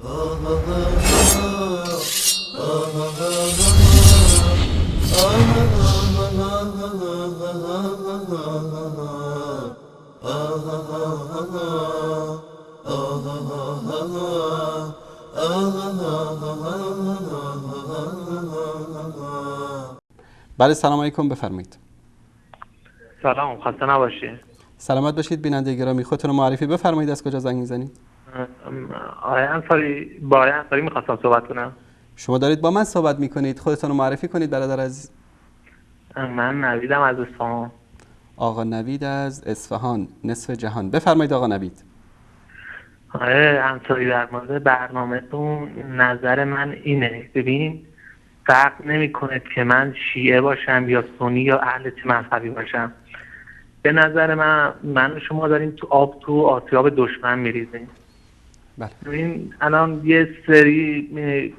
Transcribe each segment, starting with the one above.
بله سلام علیکم، بفرمایید. سلام، خسته نباشید. سلامت باشید بیننده گرامی. خودتون رو معرفی بفرمایید، از کجا زنگ میزنید؟ آقای انصاری، با آقای انصاری میخواستم صحبت کنم. شما دارید با من صحبت میکنید، خودتون رو معرفی کنید برادر عزیز. من نویدم از اصفهان. آقا نوید از اصفهان، نصف جهان. بفرمایید آقا نوید. آقای انصاری، در مورد برنامه‌تون نظر من اینه، ببین فرق نمیکنه که من شیعه باشم یا سنی یا اهل چه مذهبی باشم. به نظر من و شما داریم تو آسیاب دشمن میریزیم. بله. ببین الان یه سری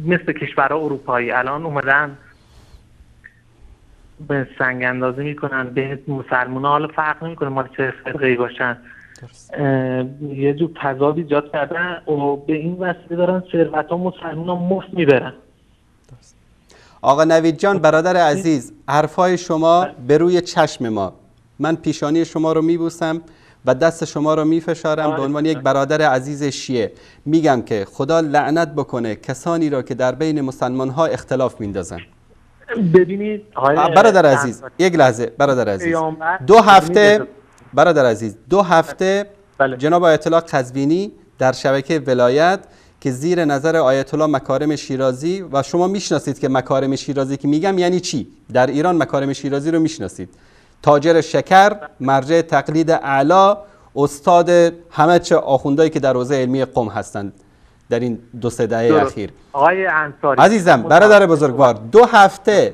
مثل کشورها اروپایی الان اومدن به سنگ اندازی میکنن به مسلمان ها، حالا فرق نمیکنه ما چه فرقه‌ای باشن. یه جور تضاد ایجاد کردن و به این وسیله دارن ثروت ها مسلمان ها مفت میبرن. آقا نوید جان، برادر عزیز، حرفای شما به روی چشم ما. من پیشانی شما رو میبوسم و دست شما رو میفشارم به عنوان یک برادر عزیز شیعه. میگم که خدا لعنت بکنه کسانی را که در بین مسلمان ها اختلاف میندازن. ببینید برادر عزیز، یک لحظه برادر عزیز. 2 هفته بله. جناب آیت الله قزوینی در شبکه ولایت که زیر نظر آیت الله مکارم شیرازی، و شما میشناسید که مکارم شیرازی که میگم یعنی چی، در ایران مکارم شیرازی رو میشناسید، تاجر شکر، مرجع تقلید اعلی، استاد همه چه آخوندایی که در حوزه علمی قم هستند در این 2-3 دهه اخیر. آقای انصاری عزیزم، برادر بزرگوار، 2 هفته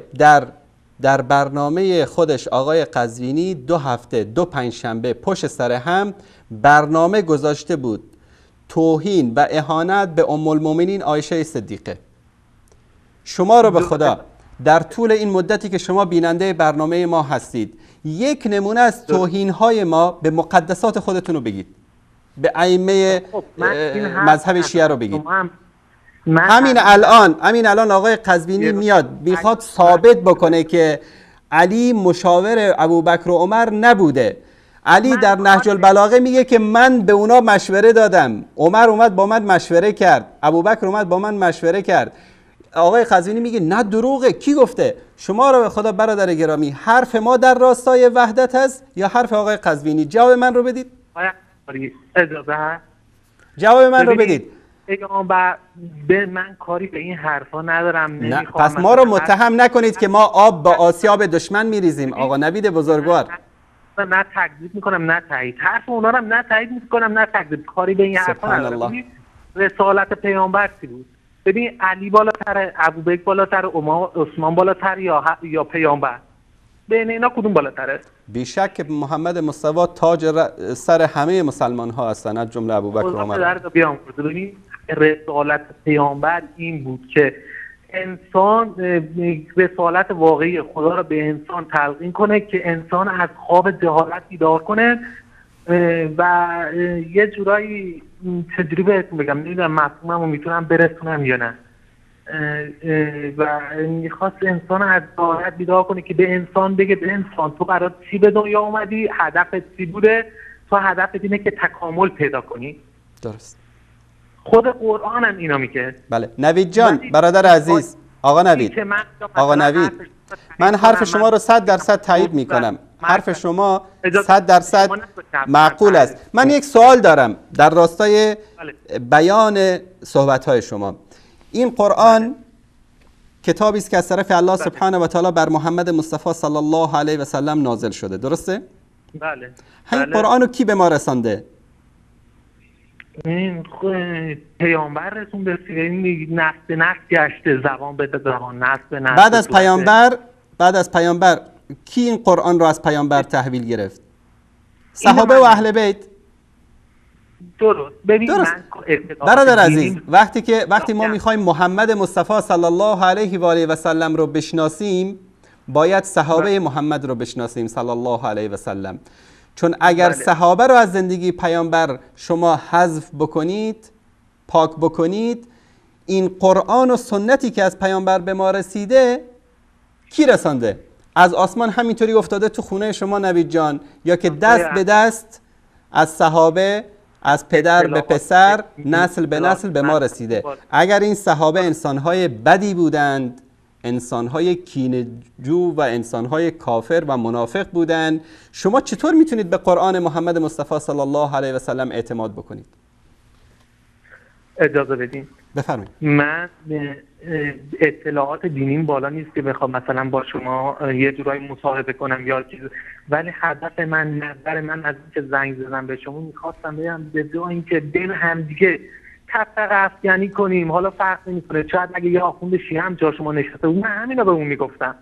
در برنامه خودش آقای قزوینی 2 هفته 2 پنجشنبه پشت سر هم برنامه گذاشته بود توهین و اهانت به ام المؤمنین عایشه صدیقه. شما رو به خدا در طول این مدتی که شما بیننده برنامه ما هستید یک نمونه از توهین‌های ما به مقدسات خودتون رو بگید، به ائمه مذهب شیعه رو بگید. همین الان آقای قزوینی میاد میخواد ثابت بکنه که علی مشاور ابوبکر و عمر نبوده. علی در نهج البلاغه میگه که من به اونا مشوره دادم، عمر اومد با من مشوره کرد، ابوبکر اومد با من مشوره کرد. آقای قزوینی میگه نه دروغه. کی گفته؟ شما رو به خدا برادر گرامی، حرف ما در راستای وحدت هست یا حرف آقای قزوینی؟ جواب من رو بدید. جواب من رو بدید. به من کاری به این حرفا ندارم. نه، پس ما رو متهم نکنید که ما آب با آسیاب دشمن میریزیم. آقا نوید بزرگوار، نه تکذیب میکنم نه تایید، حرف اونا رو نه تایید میکنم نه تکذیب، کاری به این حرفا ندارم. رسالت پیامبر چی بود؟ ببین علی بالاتر، ابوبکر بالاتر، عثمان بالاتر یا پیامبر؟ بین اینا کدوم بالاتره؟ بیشک محمد مصطفی تاج سر همه مسلمان ها هستن، از جمله ابوبکر و عمر. ببین رسالت پیامبر این بود که انسان رسالت واقعی خدا رو به انسان تلقین کنه که انسان از خواب جهالت بیدار کنه و یه جورایی چجوری بهتون بگم، نمیدونم مفهوممو میتونم برسونم یا نه، و میخواست انسان از جهالت بیدار کنه که به انسان بگه به انسان تو قرار چی به دنیا اومدی، هدفت چی بوده، تو هدفت اینه که تکامل پیدا کنی. درست. خود قرآن هم اینا میگه. بله. نوید جان، برادر عزیز، آقا نوید، من حرف شما رو 100% تایید میکنم. حرف شما 100% معقول است. من یک سوال دارم در راستای بیان صحبت‌های شما. این قرآن کتابی است که از طرف الله سبحانه و تعالی بر محمد مصطفی صلی الله علیه و سلم نازل شده، درسته؟ بله. همین قرآن رو کی به ما رسانده؟ این پیامبر رسونده، نسل به نسل گشته، زبان به زبان، نسل به نسل. بعد از پیامبر کی این قرآن رو از پیامبر تحویل گرفت؟ صحابه و اهل بیت. درست. درست. برادر عزیز، وقتی ما میخوایم محمد مصطفی صلی الله علیه و آله و سلم رو بشناسیم، باید صحابه محمد رو بشناسیم صلی الله علیه و سلم. چون اگر صحابه رو از زندگی پیامبر شما حذف بکنید، پاک بکنید، این قرآن و سنتی که از پیامبر به ما رسیده کی رسانده؟ از آسمان همینطوری افتاده تو خونه شما نوید جان، یا که دست به دست از صحابه، از پدر به پسر، نسل به نسل به ما رسیده؟ اگر این صحابه انسانهای بدی بودند، انسانهای کینه‌جو و انسانهای کافر و منافق بودند، شما چطور میتونید به قرآن محمد مصطفی صلی الله علیه و سلم اعتماد بکنید؟ اجازه بدین بفرمایید. من اطلاعات دینیم بالا نیست که بخوام مثلا با شما یه جورایی مصاحبه کنم یا چیز، ولی هدف من، نظر من از اینکه زنگ زدم به شما میخواستم بگم به جای اینکه بین همدیگه تفرقه افکنی کنیم، حالا فرق نمیکنه، شاید اگه یه آخوند شیعه هم جا شما نشسته بود من همینا به اون میگفتم،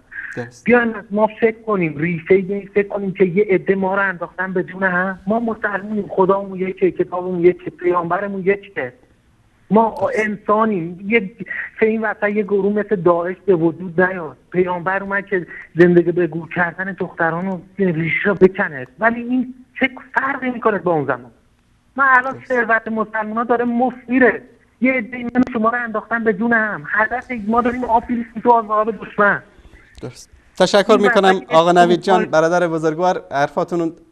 بیاین ما فکر کنیم، ریشه فکر کنیم که یه عده ما رو انداختن به جون هم. ما مسلمونیم، خدامون یکه، کتابمون یکه، پیامبرمون یکه، ما انسانیم. که این وقتا یه گروه مثل داعش به وجود نیاد، پیامبر اومد که زندگی به گور کردن دختران رو ریشه بکنه، ولی این چه فرقی میکنه با اون زمان؟ ما الان ثروت مسلمان‌ها داره مفیره، یه عده من شما رو انداختن به جون هم، هدف ما داریم آفیلیس تو آزاد دشمن. درست. تشکر میکنم آقا نوید جان، برادر بزرگوار،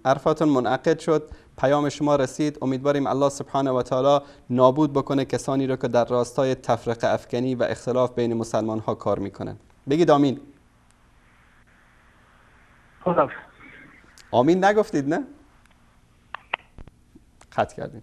حرفاتون منعقد شد، پیام شما رسید. امیدواریم الله سبحانه و تعالی نابود بکنه کسانی رو که در راستای تفرقه افکنی و اختلاف بین مسلمان ها کار میکنن. بگید آمین. خدا. آمین نگفتید نه؟ خط کردین.